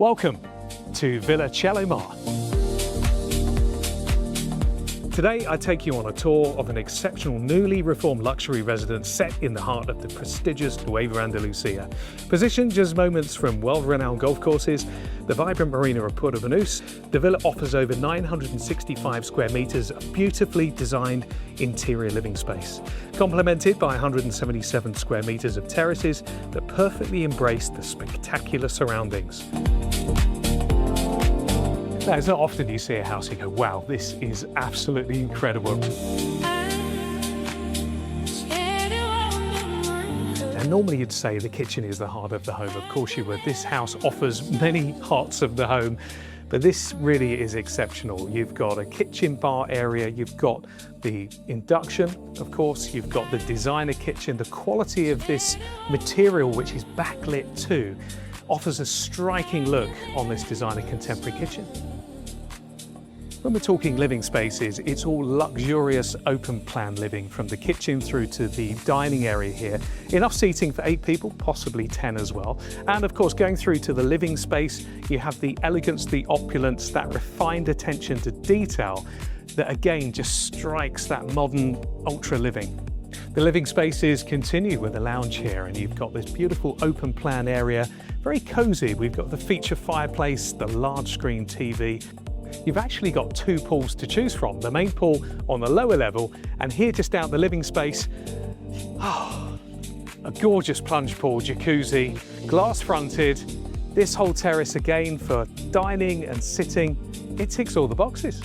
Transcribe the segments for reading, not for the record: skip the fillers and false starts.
Welcome to Villa Cielo Mar. Today I take you on a tour of an exceptional newly reformed luxury residence set in the heart of the prestigious Nueva Andalucía. Positioned just moments from world-renowned golf courses, the vibrant marina of Puerto Banús, the villa offers over 965 square metres of beautifully designed interior living space, complemented by 177 square metres of terraces that perfectly embrace the spectacular surroundings. Now, it's not often you see a house you go, wow, this is absolutely incredible. And normally you'd say the kitchen is the heart of the home. Of course you would. This house offers many hearts of the home, but this really is exceptional. You've got a kitchen bar area, you've got the induction, of course, you've got the designer kitchen. The quality of this material, which is backlit too, offers a striking look on this designer contemporary kitchen. When we're talking living spaces, it's all luxurious open plan living, from the kitchen through to the dining area here. Enough seating for 8 people, possibly 10 as well. And of course, going through to the living space, you have the elegance, the opulence, that refined attention to detail that again just strikes that modern ultra living. The living spaces continue with a lounge here, and you've got this beautiful open plan area, very cozy. We've got the feature fireplace, the large screen TV. You've actually got 2 pools to choose from, the main pool on the lower level, and here just out the living space, a gorgeous plunge pool, jacuzzi, glass fronted. This whole terrace again for dining and sitting, it ticks all the boxes.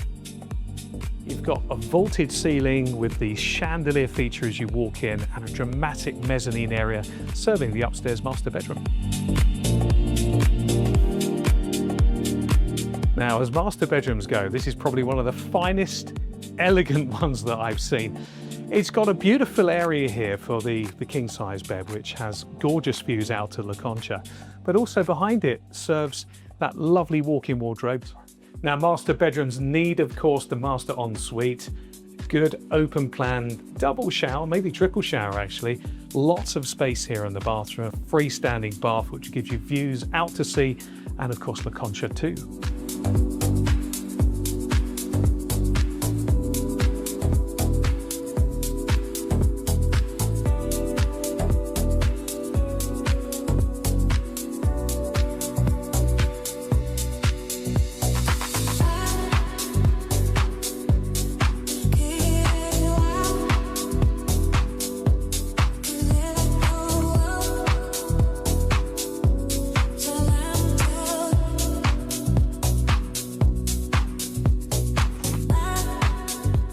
You've got a vaulted ceiling with the chandelier feature as you walk in, and a dramatic mezzanine area serving the upstairs master bedroom. Now, as master bedrooms go, this is probably one of the finest, elegant ones that I've seen. It's got a beautiful area here for the king-size bed, which has gorgeous views out to La Concha, but also behind it serves that lovely walk-in wardrobe. Now, master bedrooms need, of course, the master ensuite. Good open plan, double shower, maybe triple shower actually. Lots of space here in the bathroom, a freestanding bath which gives you views out to sea, and of course La Concha too.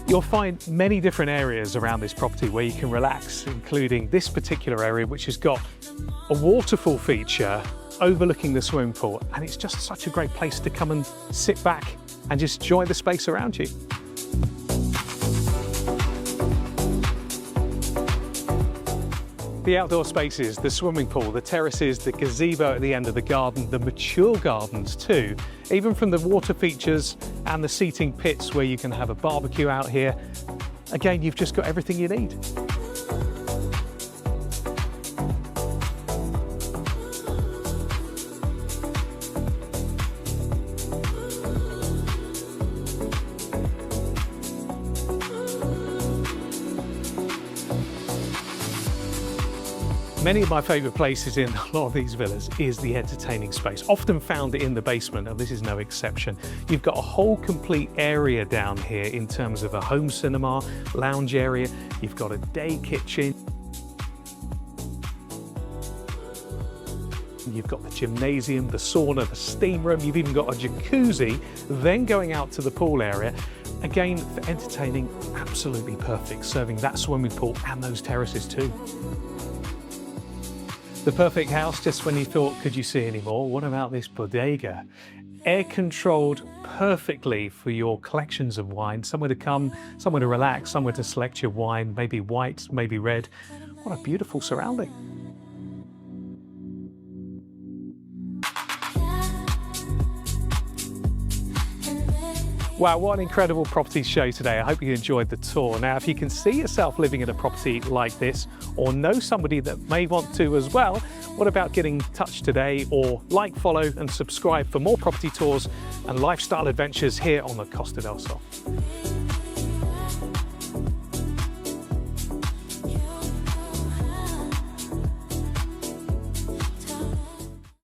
You'll find many different areas around this property where you can relax, including this particular area, which has got a waterfall feature overlooking the swimming pool. And it's just such a great place to come and sit back and just enjoy the space around you. The outdoor spaces, the swimming pool, the terraces, the gazebo at the end of the garden, the mature gardens too, even from the water features and the seating pits where you can have a barbecue out here. Again, you've just got everything you need. Many of my favourite places in a lot of these villas is the entertaining space, often found in the basement, and this is no exception. You've got a whole complete area down here in terms of a home cinema, lounge area. You've got a day kitchen. You've got the gymnasium, the sauna, the steam room. You've even got a jacuzzi, then going out to the pool area. Again, for entertaining, absolutely perfect, serving that swimming pool and those terraces too. The perfect house just when you thought, could you see any more? What about this bodega? Air controlled perfectly for your collections of wine, somewhere to come, somewhere to relax, somewhere to select your wine, maybe white, maybe red. What a beautiful surrounding. Wow, what an incredible property show today. I hope you enjoyed the tour. Now, if you can see yourself living in a property like this or know somebody that may want to as well, What about getting in touch today, or like, follow and subscribe for more property tours and lifestyle adventures here on the Costa del Sol.